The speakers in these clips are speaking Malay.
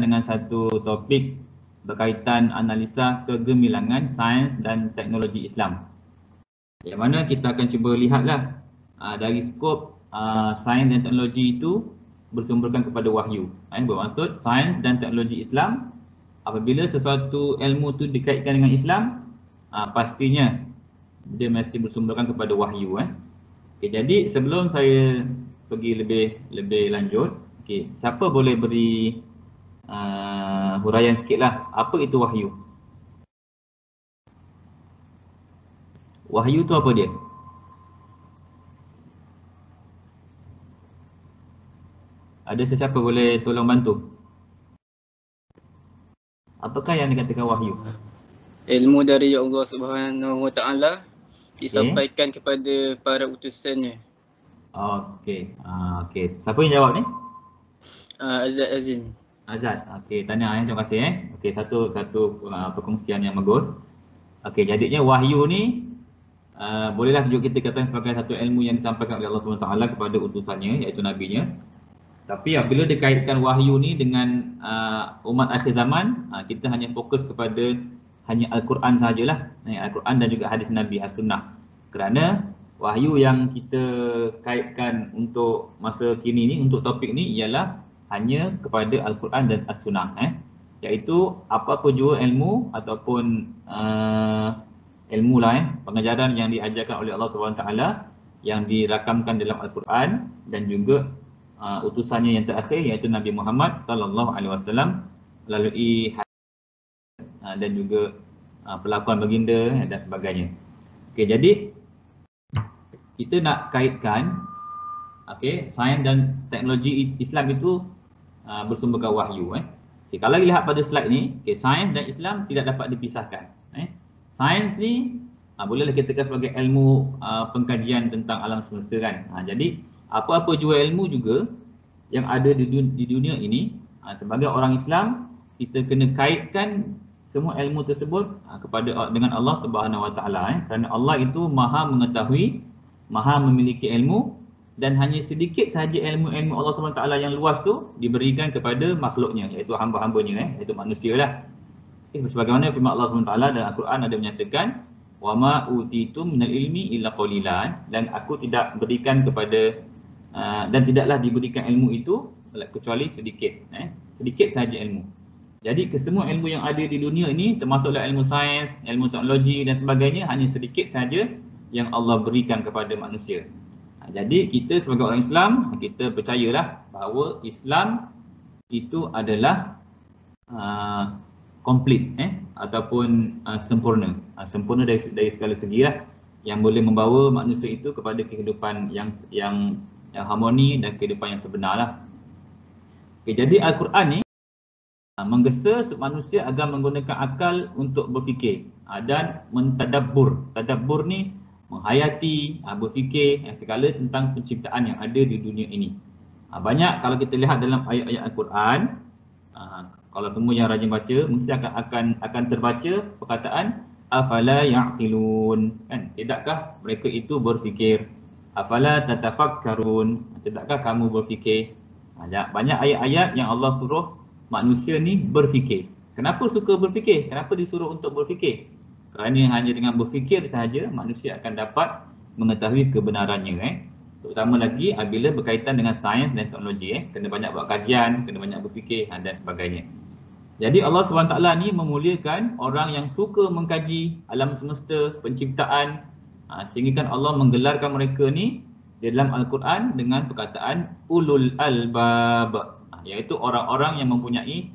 berkaitan dengan satu topik berkaitan analisa kegemilangan sains dan teknologi Islam. Yang mana kita akan cuba lihatlah dari skop sains dan teknologi itu bersumberkan kepada wahyu. Bermaksud sains dan teknologi Islam, apabila sesuatu ilmu itu dikaitkan dengan Islam, pastinya dia masih bersumberkan kepada wahyu. Jadi sebelum saya pergi lebih lanjut, siapa boleh beri huraian sikitlah apa itu wahyu? Wahyu tu apa dia? Ada sesiapa boleh tolong bantu? Apakah yang dikatakan wahyu? Ilmu dari Allah Subhanahu Wa Taala disampaikan kepada para utusannya. Okey. Siapa yang jawab ni? Azad Azim. Azad. Okey, tanya terima kasih Okey, satu perkongsian yang bagus. Okey, jadinya wahyu ni bolehlah juga kita katakan sebagai satu ilmu yang disampaikan oleh Allah SWT kepada utusannya, iaitu nabinya. Tapi bila dikaitkan wahyu ni dengan umat akhir zaman, kita hanya fokus kepada hanya Al-Quran sahajalah, Al-Quran dan juga hadis Nabi, As-Sunnah. Kerana wahyu yang kita kaitkan untuk masa kini ni, untuk topik ni ialah hanya kepada Al-Quran dan As-Sunnah, iaitu apa-apa jua ilmu ataupun ilmu lah, pengajaran yang diajarkan oleh Allah SWT yang dirakamkan dalam Al-Quran dan juga utusannya yang terakhir, iaitu Nabi Muhammad SAW melalui dan juga perlakuan baginda dan sebagainya. Okey, jadi kita nak kaitkan sains dan teknologi Islam itu bersumberkan wahyu. Kalau lihat pada slide ni, sains dan Islam tidak dapat dipisahkan. Sains ni bolehlah kita katakan sebagai ilmu pengkajian tentang alam semesta kan. Jadi apa-apa jua ilmu juga yang ada di dunia ini, sebagai orang Islam kita kena kaitkan semua ilmu tersebut dengan Allah Subhanahu Wa Taala, kerana Allah itu Maha mengetahui, Maha memiliki ilmu, dan hanya sedikit sahaja ilmu-ilmu Allah Subhanahu Wa Taala yang luas tu diberikan kepada makhluknya, iaitu hamba-hambanya, iaitu manusia lah. Sebagaimana firman Allah Subhanahu Wa Taala dalam Al-Quran ada menyatakan, wa ma utitum minal ilmi illa qalilan, dan aku tidak berikan kepada dan tidaklah diberikan ilmu itu kecuali sedikit, sedikit sahaja ilmu. Jadi kesemua ilmu yang ada di dunia ini, termasuklah ilmu sains, ilmu teknologi dan sebagainya, hanya sedikit sahaja yang Allah berikan kepada manusia. Jadi kita sebagai orang Islam, kita percayalah bahawa Islam itu adalah komplit, ataupun sempurna. Sempurna dari segala segi lah, yang boleh membawa manusia itu kepada kehidupan yang harmoni dan kehidupan yang sebenar lah. Jadi Al-Quran ni menggesa manusia agar menggunakan akal untuk berfikir dan mentadabbur. Tadabbur ni menghayati, berfikir segala tentang penciptaan yang ada di dunia ini. Banyak kalau kita lihat dalam ayat-ayat Al-Quran, kalau semua yang rajin baca mesti akan terbaca perkataan afala ya'qilun, kan? Tidakkah mereka itu berfikir? Afala tatafakkarun, tidakkah kamu berfikir? Banyak ayat-ayat yang Allah suruh manusia ni berfikir. Kenapa suka berfikir? Kenapa disuruh untuk berfikir? Kerana hanya dengan berfikir sahaja manusia akan dapat mengetahui kebenarannya. Terutama lagi apabila berkaitan dengan sains dan teknologi. Kena banyak buat kajian, kena banyak berfikir dan sebagainya. Jadi Allah SWT ni memuliakan orang yang suka mengkaji alam semesta, penciptaan, sehingga kan Allah menggelarkan mereka ni di dalam Al-Quran dengan perkataan ulul albab, iaitu orang-orang yang mempunyai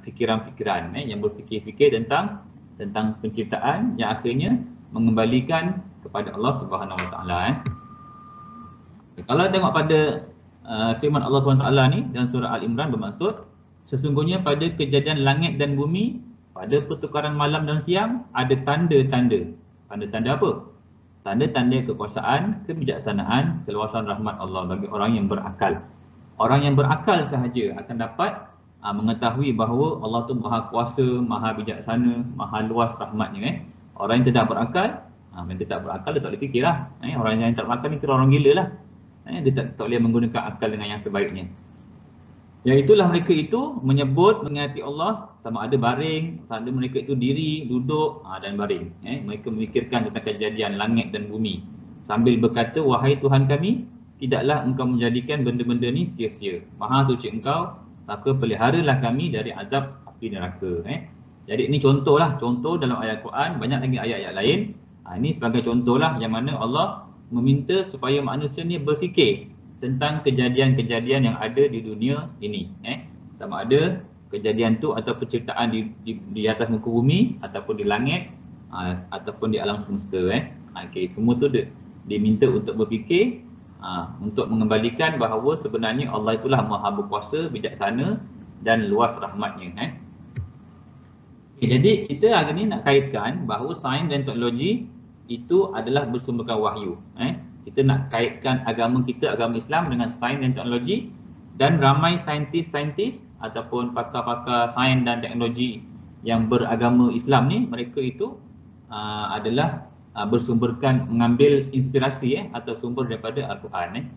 fikiran-fikiran, yang berfikir-fikir tentang penciptaan yang akhirnya mengembalikan kepada Allah Subhanahu Wa Taala. Kalau tengok pada firman Allah SWT ni dalam surah Al-Imran, bermaksud sesungguhnya pada kejadian langit dan bumi, pada pertukaran malam dan siang ada tanda-tanda. Tanda-tanda apa? Tanda-tanda kekuasaan, kebijaksanaan, keluasan rahmat Allah bagi orang yang berakal. Orang yang berakal sahaja akan dapat mengetahui bahawa Allah tu maha kuasa, maha bijaksana, maha luas rahmatnya. Orang yang tidak berakal, dia tak berakal, dia tak boleh fikir lah. Orang yang tak berakal ni kira orang gila lah. Dia tak boleh menggunakan akal dengan yang sebaiknya. Iaitulah mereka itu menyebut mengingati Allah, sama ada baring, sama ada mereka itu diri, duduk dan baring. Mereka memikirkan tentang kejadian langit dan bumi sambil berkata, wahai Tuhan kami, tidaklah engkau menjadikan benda-benda ni sia-sia. Maha suci engkau, maka peliharalah kami dari azab api neraka. Jadi ini contoh dalam ayat Quran, banyak lagi ayat-ayat lain. Ini sebagai contohlah yang mana Allah meminta supaya manusia ni berfikir tentang kejadian-kejadian yang ada di dunia ini. Sama ada kejadian tu atau penciptaan di atas muka bumi ataupun di langit ataupun di alam semesta. Okey, semua tu diminta untuk berfikir, untuk mengembalikan bahawa sebenarnya Allah itulah Maha berkuasa, bijaksana dan luas rahmatnya. Okay, jadi kita hari ni nak kaitkan bahawa sains dan teknologi itu adalah bersumberkan wahyu. Kita nak kaitkan agama kita, agama Islam dengan sains dan teknologi, dan ramai saintis-saintis ataupun pakar-pakar sains dan teknologi yang beragama Islam ni, mereka itu adalah bersumberkan, mengambil inspirasi atau sumber daripada Al-Quran.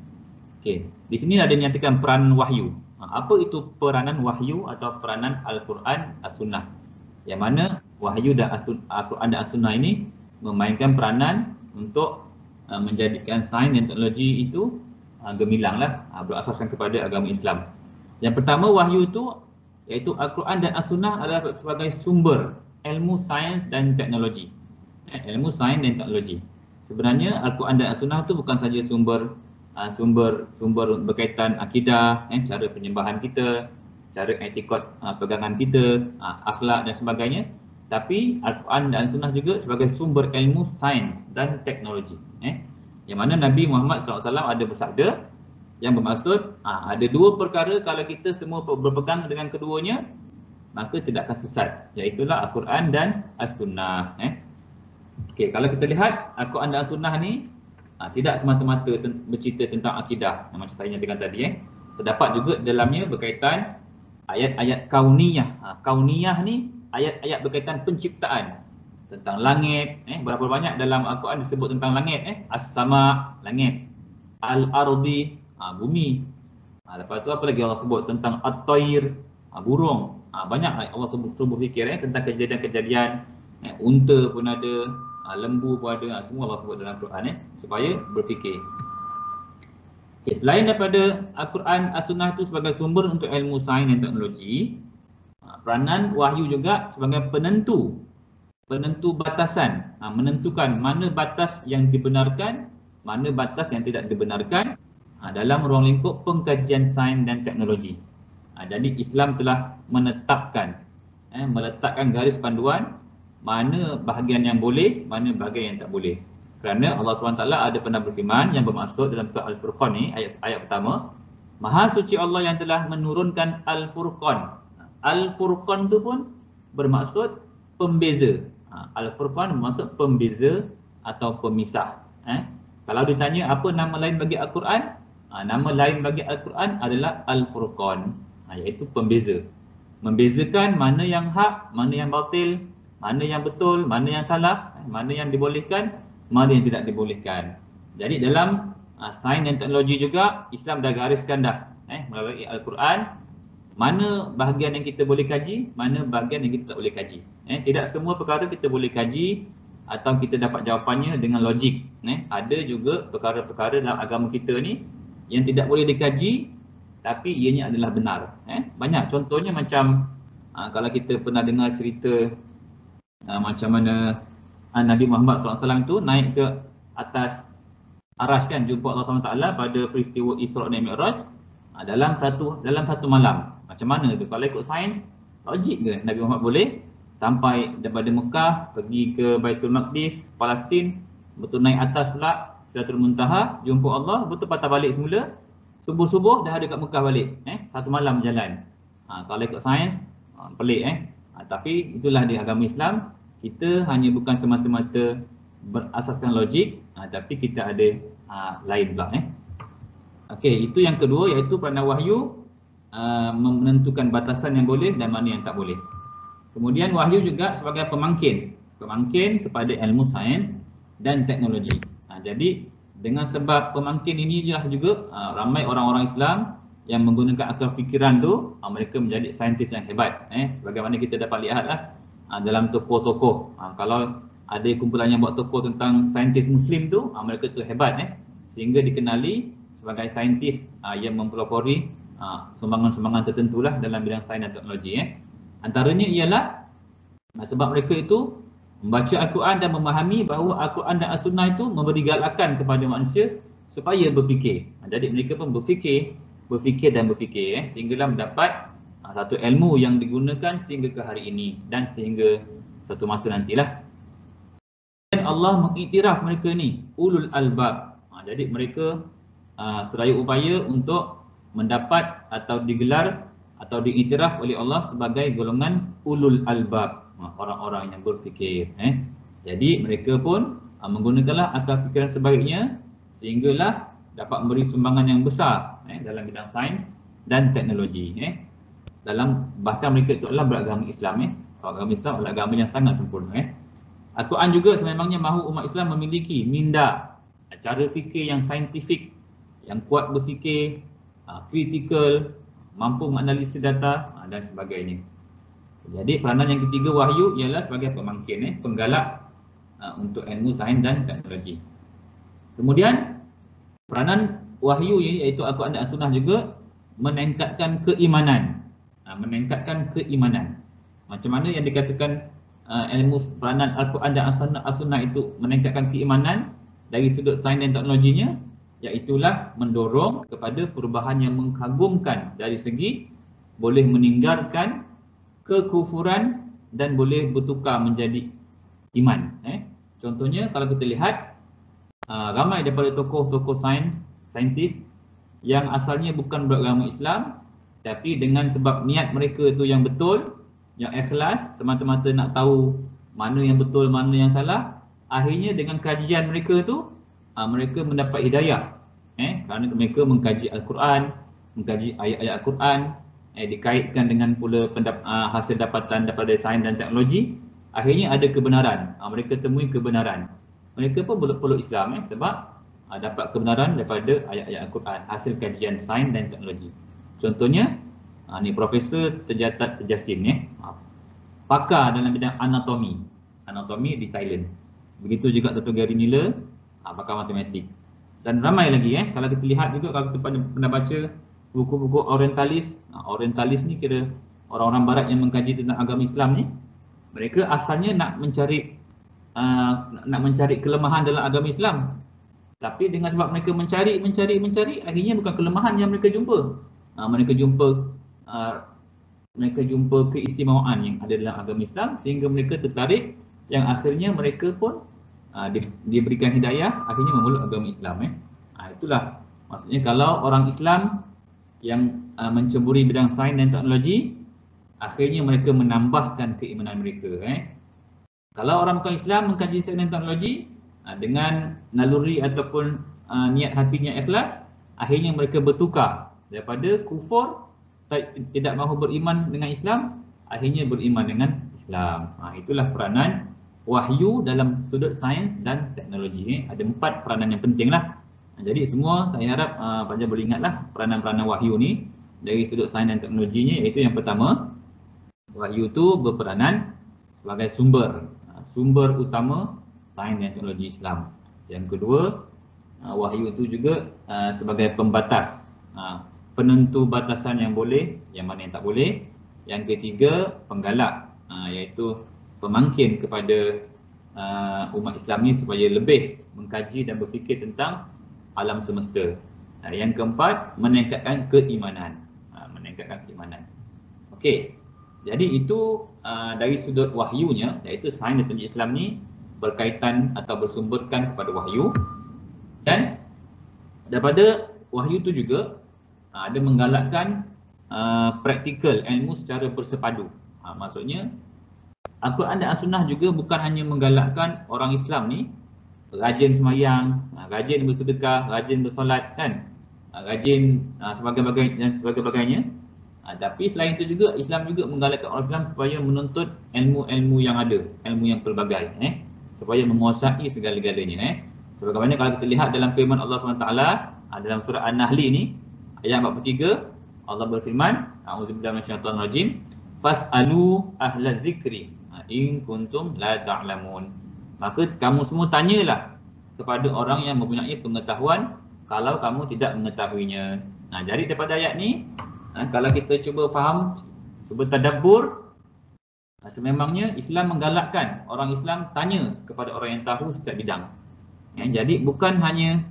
Okey, di sini ada dinyatakan peranan wahyu. Apa itu peranan wahyu atau peranan Al-Quran As-Sunnah? Yang mana wahyu dan Al-Quran dan As-Sunnah ini memainkan peranan untuk menjadikan sains dan teknologi itu gemilanglah, berasaskan kepada agama Islam. Yang pertama, wahyu itu iaitu Al-Quran dan As-Sunnah adalah sebagai sumber ilmu sains dan teknologi. Ilmu sains dan teknologi. Sebenarnya Al-Quran dan As-Sunnah itu bukan saja sumber berkaitan akidah, cara penyembahan kita, cara etikot pegangan kita, akhlak dan sebagainya. Tapi Al-Quran dan Sunnah juga sebagai sumber ilmu sains dan teknologi. Yang mana Nabi Muhammad SAW ada bersabda yang bermaksud ada dua perkara kalau kita semua berpegang dengan keduanya, maka tidak akan sesat. Iaitulah Al-Quran dan As-Sunnah. Okey, kalau kita lihat Al-Quran dan As-Sunnah ni tidak semata-mata bercerita tentang akidah macam saya nyatakan tadi. Terdapat juga dalamnya berkaitan ayat-ayat kauniyah. Kauniyah ni ayat-ayat berkaitan penciptaan, tentang langit. Berapa banyak dalam Al-Quran disebut tentang langit? As-sama, langit. Al-ardi, bumi. Lepas tu apa lagi Allah sebut tentang at-tair, burung. Banyak Allah sebut berfikir tentang kejadian-kejadian. Unta pun ada, lembu pun ada. Semua Allah sebut dalam Al-Quran supaya berfikir. Okay, selain daripada Al-Quran, As-Sunnah itu sebagai sumber untuk ilmu sains dan teknologi, peranan wahyu juga sebagai penentu batasan, menentukan mana batas yang dibenarkan, mana batas yang tidak dibenarkan dalam ruang lingkup pengkajian sains dan teknologi. Jadi Islam telah menetapkan, meletakkan garis panduan mana bahagian yang boleh, mana bahagian yang tak boleh. Kerana Allah SWT ada pernah berfirman yang bermaksud dalam surah Al-Furqan ni, ayat pertama, Maha suci Allah yang telah menurunkan Al-Furqan. Al-Furqan tu pun bermaksud pembeza. Al-Furqan bermaksud pembeza atau pemisah. Kalau ditanya apa nama lain bagi Al-Quran, nama lain bagi Al-Quran adalah Al-Furqan, iaitu pembeza. Membezakan mana yang hak, mana yang batil, mana yang betul, mana yang salah, mana yang dibolehkan, mana yang tidak dibolehkan. Jadi dalam sains dan teknologi juga Islam dah gariskan melalui Al-Quran mana bahagian yang kita boleh kaji, mana bahagian yang kita tak boleh kaji. Tidak semua perkara kita boleh kaji atau kita dapat jawapannya dengan logik. Ada juga perkara-perkara dalam agama kita ni yang tidak boleh dikaji tapi ianya adalah benar. Banyak contohnya macam kalau kita pernah dengar cerita macam mana Nabi Muhammad SAW tu naik ke atas Arash kan, jumpa Allah SWT pada peristiwa Isra' dan Mi'raj dalam satu malam. Macam mana tu? Kalau ikut sains, logik ke Nabi Muhammad boleh sampai daripada Mekah pergi ke Baitul Maqdis, Palestin, betul naik atas pula Sidratul Muntaha, jumpa Allah, betul patah balik semula, subuh-subuh dah ada kat Mekah balik. Satu malam jalan. Kalau ikut sains, pelik. Tapi itulah di agama Islam, kita hanya bukan semata-mata berasaskan logik, tapi kita ada lain pula. Okey, itu yang kedua, iaitu peranan wahyu menentukan batasan yang boleh dan mana yang tak boleh. Kemudian wahyu juga sebagai pemangkin kepada ilmu sains dan teknologi. Jadi dengan sebab pemangkin ini juga ramai orang-orang Islam yang menggunakan akal fikiran tu, mereka menjadi saintis yang hebat. Bagaimana kita dapat lihatlah dalam tokoh-tokoh. Kalau ada kumpulan yang buat tokoh tentang saintis Muslim tu, mereka tu hebat, sehingga dikenali sebagai saintis yang mempelopori sumbangan-sumbangan tertentulah dalam bidang sains dan teknologi. Antaranya ialah sebab mereka itu membaca Al-Quran dan memahami bahawa Al-Quran dan As-Sunnah itu memberi galakan kepada manusia supaya berfikir. Jadi mereka pun berfikir sehinggalah mendapat satu ilmu yang digunakan sehingga ke hari ini dan sehingga satu masa nantilah. Dan Allah mengiktiraf mereka ni ulul albab. Jadi mereka seraya upaya untuk mendapat atau digelar atau diiktiraf oleh Allah sebagai golongan ulul albab, orang-orang yang berfikir. Jadi mereka pun menggunakanlah akal fikiran sebaiknya sehinggalah dapat memberi sumbangan yang besar dalam bidang sains dan teknologi. Bahkan mereka itu adalah beragama Islam. Agama Islam adalah agama yang sangat sempurna. Al-Quran juga sememangnya mahu umat Islam memiliki minda, cara fikir yang saintifik, yang kuat berfikir, kritikal, mampu menganalisis data dan sebagainya. Jadi peranan yang ketiga wahyu ialah sebagai pemangkin, penggalak untuk ilmu sains dan teknologi. Kemudian peranan wahyu iaitu Al-Quran dan As-Sunnah juga meningkatkan keimanan. Macam mana yang dikatakan ilmu peranan Al-Quran dan As-Sunnah itu meningkatkan keimanan dari sudut sains dan teknologinya, iaitulah mendorong kepada perubahan yang mengagumkan dari segi boleh meninggalkan kekufuran dan boleh bertukar menjadi iman. Contohnya kalau kita lihat ramai daripada tokoh-tokoh saintis yang asalnya bukan beragama Islam, tapi dengan sebab niat mereka itu yang betul, yang ikhlas, semata-mata nak tahu mana yang betul, mana yang salah, akhirnya dengan kajian mereka itu mereka mendapat hidayah. Kerana mereka mengkaji Al-Quran, mengkaji ayat-ayat Al-Quran, dikaitkan dengan pula hasil dapatan daripada sains dan teknologi, akhirnya ada kebenaran. Mereka temui kebenaran. Mereka pun peluk Islam sebab dapat kebenaran daripada ayat-ayat Al-Quran, hasil kajian sains dan teknologi. Contohnya, ni Profesor Tejatat Tejasin, pakar dalam bidang anatomi di Thailand. Begitu juga Dr. Gary Miller, pakar matematik. Dan ramai lagi kalau kita lihat juga, kalau kita pernah baca buku-buku orientalis. Orientalis ni kira orang-orang barat yang mengkaji tentang agama Islam ni. Mereka asalnya nak mencari kelemahan dalam agama Islam. Tapi dengan sebab mereka mencari, akhirnya bukan kelemahan yang mereka jumpa. Mereka jumpa keistimewaan yang ada dalam agama Islam sehingga mereka tertarik, yang akhirnya mereka pun diberikan hidayah, akhirnya memeluk agama Islam. Itulah maksudnya kalau orang Islam yang menceburi bidang sains dan teknologi, akhirnya mereka menambahkan keimanan mereka. Kalau orang bukan Islam mengkaji sains dan teknologi dengan naluri ataupun niat hatinya ikhlas, akhirnya mereka bertukar daripada kufur, tidak mahu beriman dengan Islam, akhirnya beriman dengan Islam. Itulah peranan wahyu dalam sudut sains dan teknologi. Ada 4 peranan yang penting lah. Jadi semua saya harap Panjang boleh ingatlah peranan-peranan wahyu ni dari sudut sains dan teknologinya, iaitu yang pertama, wahyu tu berperanan sebagai sumber utama sains dan teknologi Islam. Yang kedua, wahyu itu juga sebagai pembatas, penentu batasan yang boleh, yang mana yang tak boleh. Yang ketiga, penggalak, iaitu pemangkin kepada umat Islam ni supaya lebih mengkaji dan berfikir tentang alam semesta. Yang keempat, meningkatkan keimanan. Okey. Jadi itu dari sudut wahyunya, iaitu sains dan teknologi Islam ni berkaitan atau bersumberkan kepada wahyu. Dan daripada wahyu tu juga ada menggalakkan praktikal ilmu secara bersepadu. Maksudnya Al-Quran dan As-Sunnah juga bukan hanya menggalakkan orang Islam ni rajin semayang, rajin bersedekah, rajin bersolat rajin sebagainya. Tapi selain itu juga Islam juga menggalakkan orang Islam supaya menuntut ilmu-ilmu yang ada, ilmu yang pelbagai, supaya menguasai segala-galanya. Sebagaimana kalau kita lihat dalam firman Allah SWT dalam surah An-Nahl ni ayat 43, Allah berfirman, a'udzubillahi minasyaitonir rajim, fas'alu ahla dzikri in kuntum la ta'lamun. Maka kamu semua tanyalah kepada orang yang mempunyai pengetahuan kalau kamu tidak mengetahuinya. Jadi daripada ayat ni, kalau kita cuba faham, cuba tadabbur, sememangnya Islam menggalakkan orang Islam tanya kepada orang yang tahu setiap bidang. Jadi bukan hanya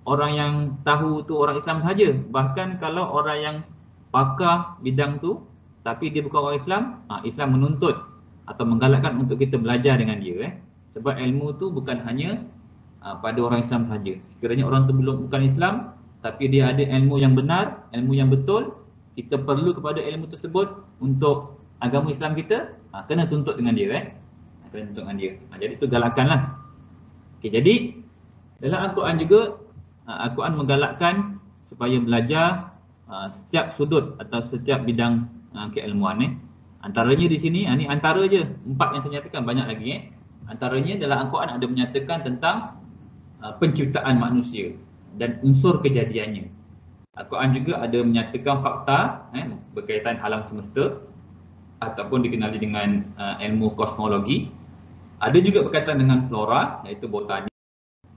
orang yang tahu tu orang Islam saja, bahkan kalau orang yang pakar bidang tu tapi dia bukan orang Islam, Islam menuntut atau menggalakkan untuk kita belajar dengan dia. Sebab ilmu tu bukan hanya pada orang Islam saja. Sekiranya orang tu bukan Islam tapi dia ada ilmu yang benar, ilmu yang betul, kita perlu kepada ilmu tersebut untuk agama Islam kita, kena tuntut dengan dia. Kena tuntut dengan dia. Jadi itu galakanlah. Jadi dalam Al-Quran juga, Al-Quran menggalakkan supaya belajar setiap sudut atau setiap bidang keilmuan. Antaranya di sini, ini antara je 4 yang saya nyatakan, banyak lagi. Antaranya dalam Al-Quran ada menyatakan tentang penciptaan manusia dan unsur kejadiannya. Al-Quran juga ada menyatakan fakta berkaitan alam semesta ataupun dikenali dengan ilmu kosmologi. Ada juga berkaitan dengan flora, iaitu botani,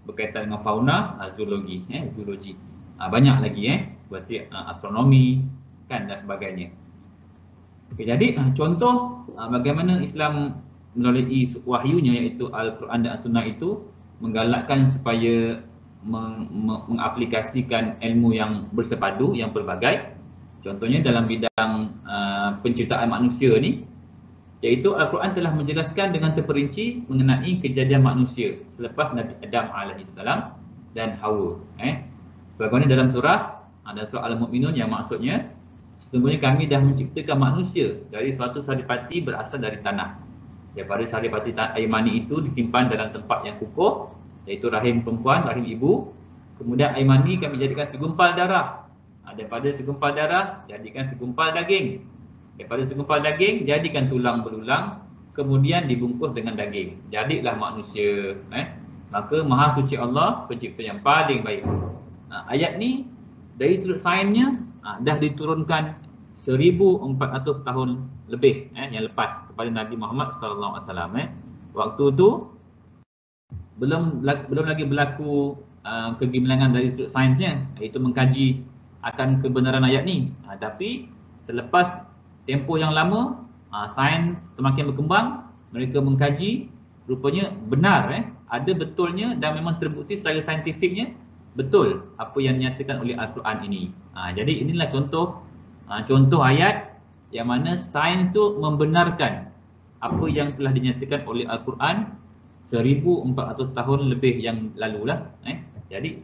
berkaitan dengan fauna, zoologi, zoologi. Banyak lagi seperti astronomi kan dan sebagainya. Jadi contoh bagaimana Islam melalui wahyunya iaitu Al-Quran dan As-Sunnah itu menggalakkan supaya mengaplikasikan ilmu yang bersepadu, yang pelbagai. Contohnya dalam bidang penciptaan manusia ni, iaitu Al-Quran telah menjelaskan dengan terperinci mengenai kejadian manusia selepas Nabi Adam AS dan Hawa. Bagaimana dalam surah Al-Mu'minun yang maksudnya, sesungguhnya kami dah menciptakan manusia dari suatu saripati berasal dari tanah. Daripada saripati air mani itu disimpan dalam tempat yang kukuh, iaitu rahim perempuan, rahim ibu. Kemudian air mani kami jadikan segumpal darah. Daripada segumpal darah jadikan segumpal daging. Daripada segumpal daging jadikan tulang belulang, kemudian dibungkus dengan daging. Jadilah manusia. Maka Maha Suci Allah, pencipta yang paling baik. Ayat ni dari sudut sainsnya dah diturunkan 1400 tahun lebih yang lepas kepada Nabi Muhammad SAW. Waktu tu belum lagi berlaku kegemilangan dari sudut sainsnya, iaitu mengkaji akan kebenaran ayat ni. Tapi selepas tempoh yang lama, sains semakin berkembang, mereka mengkaji, rupanya benar, ada betulnya dan memang terbukti secara saintifiknya betul apa yang dinyatakan oleh Al-Quran ini. Jadi inilah contoh ayat yang mana sains tu membenarkan apa yang telah dinyatakan oleh Al-Quran 1400 tahun lebih yang lalulah. Jadi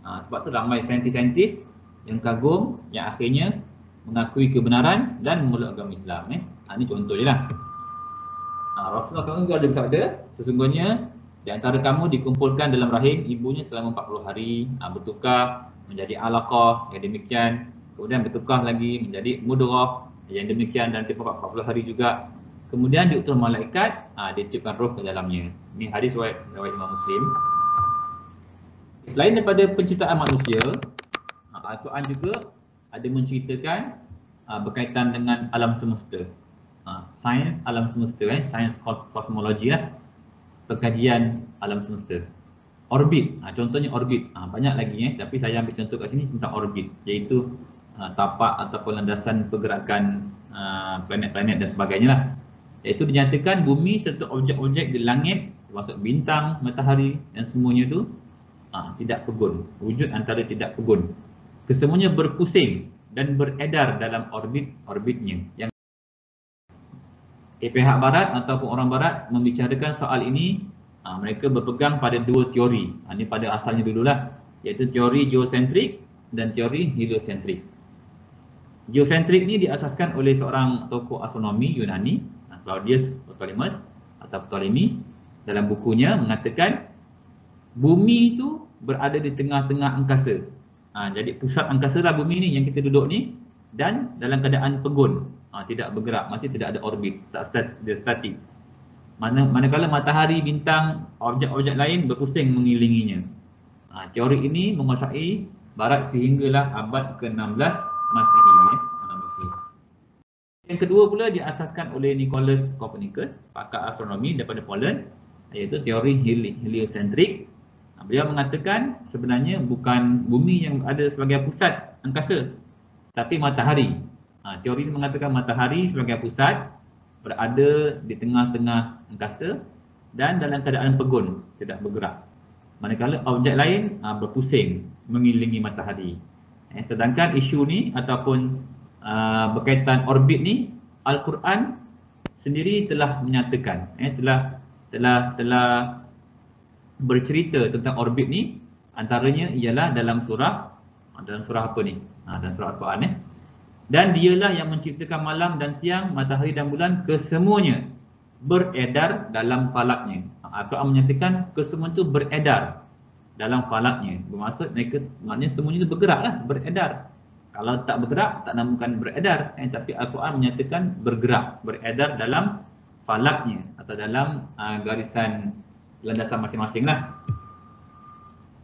sebab tu ramai saintis-saintis yang kagum, yang akhirnya mengakui kebenaran dan memeluk agama Islam. Ini contoh je lah. Rasulullah SAW juga ada bersabda, sesungguhnya di antara kamu dikumpulkan dalam rahim ibunya selama 40 hari, bertukar menjadi alaqah yang demikian, kemudian bertukar lagi menjadi mudrah yang demikian dan tempoh 40 hari juga. Kemudian diutus malaikat, ditiupkan roh ke dalamnya. Ini hadis riwayat Imam Muslim. Selain daripada penciptaan manusia, Al-Quran juga ada menceritakan berkaitan dengan alam semesta. Sains alam semesta, sains kosmologi lah, pengkajian alam semesta. Orbit, contohnya orbit, banyak lagi tapi saya ambil contoh kat sini tentang orbit, iaitu tapak ataupun landasan pergerakan planet-planet dan sebagainya lah. Iaitu dinyatakan bumi serta objek-objek di langit, termasuk bintang, matahari dan semuanya tu tidak pegun, wujud antara tidak pegun. Kesemuanya berpusing dan beredar dalam orbitnya. Yang pihak barat ataupun orang barat membicarakan soal ini, mereka berpegang pada dua teori. Ini pada asalnya dululah, iaitu teori geosentrik dan teori heliosentrik. Geosentrik ni diasaskan oleh seorang tokoh astronomi Yunani, Claudius Ptolemus atau Ptolemy. Dalam bukunya mengatakan bumi itu berada di tengah-tengah angkasa. Jadi pusat angkasa lah bumi ni yang kita duduk ni, dan dalam keadaan pegun, tidak bergerak, masih tidak ada orbit, dia statik. Manakala matahari, bintang, objek-objek lain berpusing mengelilinginya. Teori ini menguasai barat sehinggalah abad ke-16 Masihi. Yang kedua pula diasaskan oleh Nicolaus Copernicus, pakar astronomi daripada Poland, iaitu teori heliocentrik. Beliau mengatakan sebenarnya bukan bumi yang ada sebagai pusat angkasa, tapi matahari. Teori ini mengatakan matahari sebagai pusat berada di tengah-tengah angkasa dan dalam keadaan pegun, tidak bergerak. Manakala objek lain berpusing mengelilingi matahari. Sedangkan isu ni ataupun berkaitan orbit ni, Al-Quran sendiri telah menyatakan, telah bercerita tentang orbit ni. Antaranya ialah dalam surah apa ni? Dalam surah Al-Quran. Dan dialah yang menciptakan malam dan siang, matahari dan bulan, kesemuanya beredar dalam falaknya. Al-Quran menyatakan kesemua itu beredar dalam falaknya. Bermaksud maknanya semuanya itu bergerak lah, beredar. Kalau tak bergerak, tak namakan beredar. Tapi Al-Quran menyatakan bergerak, beredar dalam falaknya atau dalam garisan landasan masing-masing lah.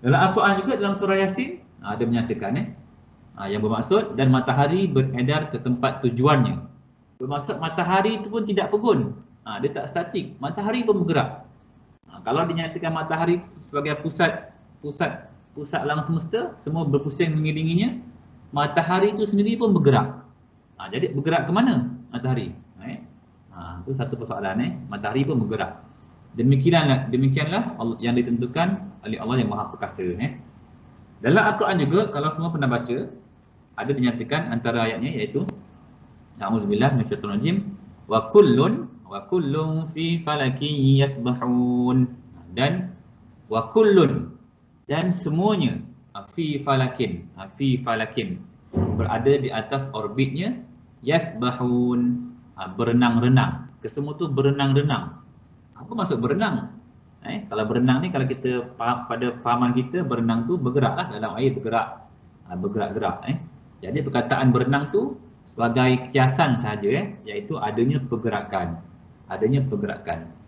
Dalam Al-Quran juga dalam surah Yasin ada menyatakan yang bermaksud dan matahari beredar ke tempat tujuannya. Bermaksud matahari itu pun tidak pegun. Dia tak statik. Matahari pun bergerak. Kalau dinyatakan matahari sebagai pusat alam semesta, semua berpusing mengelilinginya, matahari itu sendiri pun bergerak. Jadi bergerak ke mana matahari? Itu satu persoalan. Matahari pun bergerak. Demikianlah yang ditentukan oleh Allah yang Maha Perkasa. Dalam Al-Quran juga, kalau semua pernah baca, ada dinyatakan antara ayatnya iaitu A'udzubillah minasyaitonir rajim wa kullun fi falakin yasbahun, dan wa kullun, dan semuanya fi falakin berada di atas orbitnya, yasbahun, berenang-renang. Kesemua tu berenang-renang. Apa maksud berenang? Kalau berenang ni, kalau kita pada fahaman kita, berenang tu bergerak lah, dalam air bergerak. Jadi perkataan berenang tu sebagai kiasan sahaja, iaitu adanya pergerakan.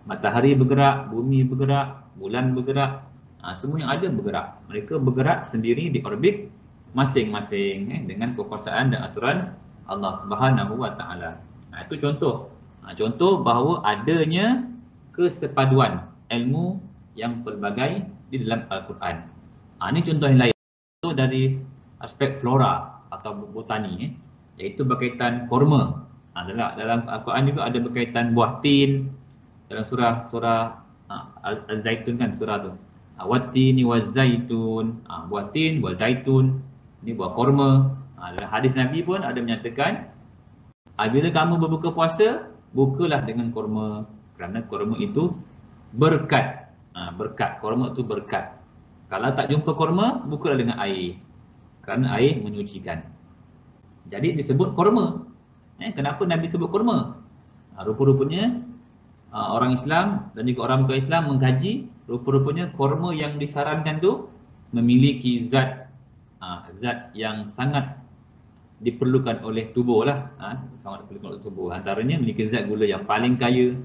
Matahari bergerak, bumi bergerak, bulan bergerak, semua yang ada bergerak. Mereka bergerak sendiri di orbit masing-masing dengan kekuasaan dan aturan Allah Subhanahu Wa Taala. Itu contoh. Contoh bahawa adanya kesepaduan ilmu yang pelbagai di dalam Al-Quran. Ini contoh yang lain. Itu dari aspek flora atau botani, iaitu berkaitan korma. Dalam Al-Quran juga ada berkaitan buah tin. Dalam surah Al-Zaitun kan, surah tu. Wattini wazaitun, buah tin, buah zaitun, ini buah korma. Dalam hadis Nabi pun ada menyatakan, bila kamu berbuka puasa, bukalah dengan korma, kerana korma itu berkat. Korma itu berkat. Kalau tak jumpa korma, bukalah dengan air, kerana air menyucikan. Jadi disebut korma. Kenapa Nabi sebut korma? Rupa-rupanya orang Islam dan juga orang bukan Islam mengkaji, rupa-rupanya korma yang disarankan tu memiliki zat yang sangat diperlukan oleh tubuh lah. Sangat diperlukan oleh tubuh. Antaranya memiliki zat gula yang paling kaya,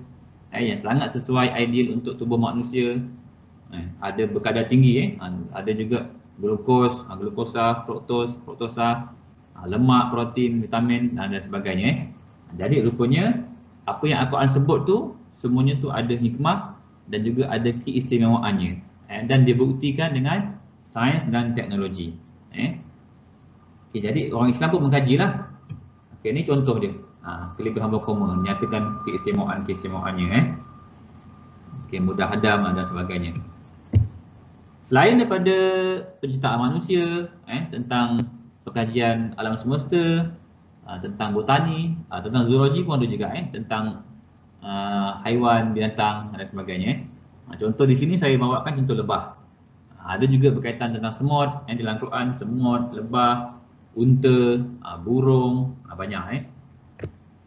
yang sangat sesuai ideal untuk tubuh manusia. Ada berkadar tinggi, ada juga glukosa, fruktosa, lemak, protein, vitamin dan sebagainya. Jadi rupanya apa yang Al-Quran sebut tu semuanya tu ada hikmah dan juga ada keistimewaannya, dan dibuktikan dengan sains dan teknologi. Jadi orang Islam pun mengkajilah. Ini contoh dia. Kelebihan berkorma menyatakan keistimewaannya. Mudah hadam dan sebagainya. Selain daripada penciptaan manusia, tentang pengkajian alam semesta, tentang botani, tentang zoologi pun ada juga, tentang haiwan, binatang dan sebagainya. Contoh di sini saya bawakan contoh lebah. Ada juga berkaitan tentang semut, dalam Quran, semut, lebah, unta, burung, banyak.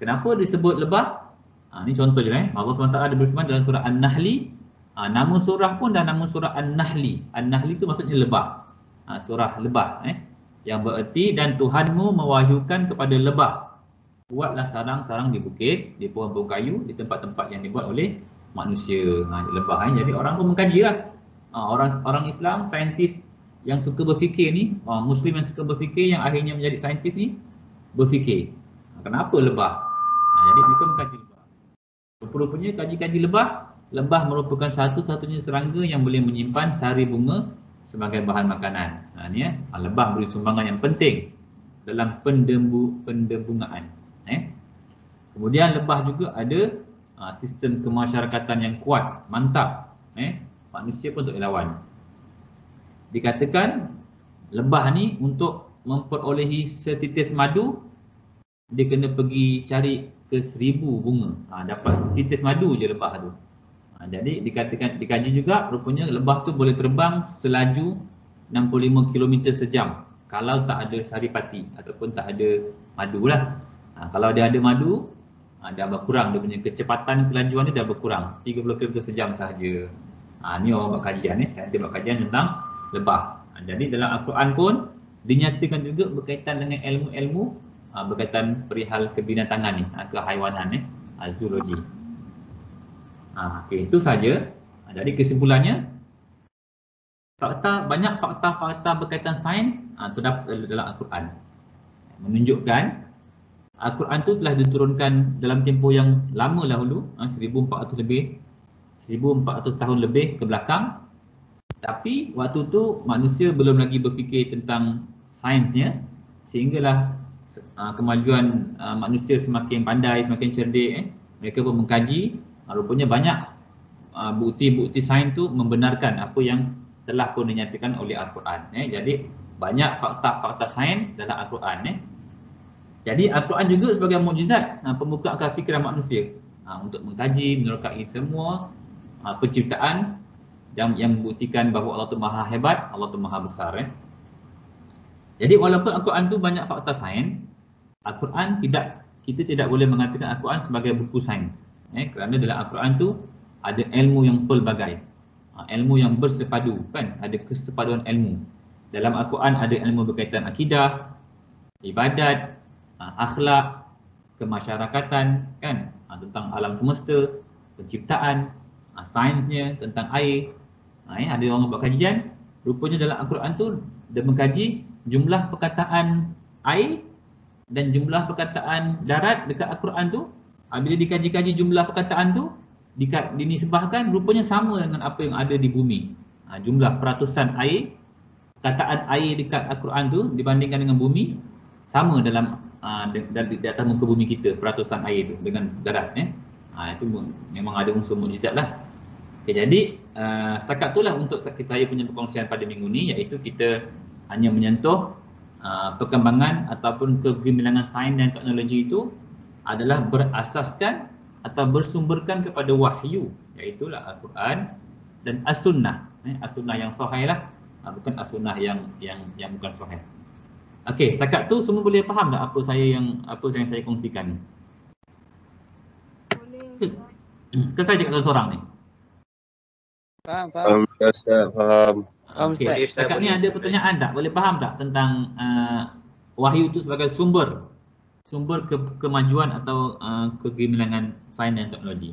Kenapa disebut lebah? Ini contoh je lah. Allah SWT ada berfirman dalam surah An-Nahli. Nama surah pun dah nama surah An-Nahli. An-Nahli itu maksudnya lebah. Surah lebah. Yang bererti, dan Tuhanmu mewahyukan kepada lebah, buatlah sarang-sarang di bukit, di pohon-pohon kayu, di tempat-tempat yang dibuat oleh manusia. Lebah. Jadi orang pun mengkaji lah. Orang Islam, saintis yang suka berfikir ni, Muslim yang suka berfikir, yang akhirnya menjadi saintis ni, berfikir. Kenapa lebah? Jadi mereka mengkaji lebah. Rupanya kaji-kaji lebah merupakan satu-satunya serangga yang boleh menyimpan sari bunga sebagai bahan makanan. Ni lebah beri sumbangan yang penting dalam pendembungaan. Kemudian lebah juga ada sistem kemasyarakatan yang kuat, mantap. Manusia pun tak boleh lawan. Dikatakan lebah ni untuk memperolehi setitis madu, dia kena pergi cari ke 1000 bunga. Dapat titis madu je lebah tu. Jadi dikatakan, dikaji juga rupanya lebah tu boleh terbang selaju 65 km sejam kalau tak ada saripati ataupun tak ada madu lah. Kalau dia ada madu, dah berkurang, dia punya kecepatan kelajuan dia dah berkurang 30 km sejam sahaja. Ni orang buat kajian ni, saya buat kajian tentang lebah. Jadi dalam Al-Quran pun dinyatakan juga berkaitan dengan ilmu-ilmu berkaitan perihal kebinatangan ni, kehaiwanan ni, zoologi. Okey, itu saja. Jadi kesimpulannya, banyak fakta-fakta berkaitan sains terdapat dalam Al-Quran. Menunjukkan Al-Quran tu telah diturunkan dalam tempoh yang lama dahulu, 1400 tahun lebih ke belakang. Tapi waktu tu manusia belum lagi berfikir tentang sainsnya, sehinggalah kemajuan manusia semakin pandai, semakin cerdik. Mereka pun mengkaji, rupanya banyak bukti-bukti sains tu membenarkan apa yang telah pun dinyatakan oleh Al-Quran. Jadi banyak fakta-fakta sains dalam Al-Quran. Jadi Al-Quran juga sebagai mukjizat pembuka akal fikiran manusia untuk mengkaji, menerokai semua penciptaan yang membuktikan bahawa Allah tu maha hebat, Allah tu maha besar. Jadi walaupun Al-Quran tu banyak fakta sains, Al-Quran kita tidak boleh mengatakan Al-Quran sebagai buku sains. Kerana dalam Al-Quran tu ada ilmu yang pelbagai, ilmu yang bersepadu, kan? Ada kesepaduan ilmu. Dalam Al-Quran ada ilmu berkaitan akidah, ibadat, akhlak, kemasyarakatan, kan? Tentang alam semesta, penciptaan, sainsnya, tentang air. Ada orang buat kajian, rupanya dalam Al-Quran tu dia mengkaji jumlah perkataan air dan jumlah perkataan darat dekat Al-Quran tu. Bila dikaji-kaji jumlah perkataan tu dinisbahkan, rupanya sama dengan apa yang ada di bumi. Jumlah peratusan air, perkataan air dekat Al-Quran tu dibandingkan dengan bumi, sama dalam di atas muka bumi kita, peratusan air tu dengan darat. Itu memang ada unsur mukjizat lah. Jadi setakat itulah untuk saya punya perkongsian pada minggu ni, iaitu kita hanya menyentuh perkembangan ataupun kegemilangan sains dan teknologi itu adalah berasaskan atau bersumberkan kepada wahyu, iaitu Al-Quran dan As-Sunnah. As-Sunnah yang sahih lah, bukan As-Sunnah yang bukan sahih. Okey, setakat tu semua boleh faham tak apa yang saya kongsikan ni? Boleh. Ke saya cakap seorang ni? Faham. Okey, setakat ni ada pertanyaan tak? Boleh faham tak tentang wahyu itu sebagai sumber kemajuan atau kegemilangan sains dan teknologi?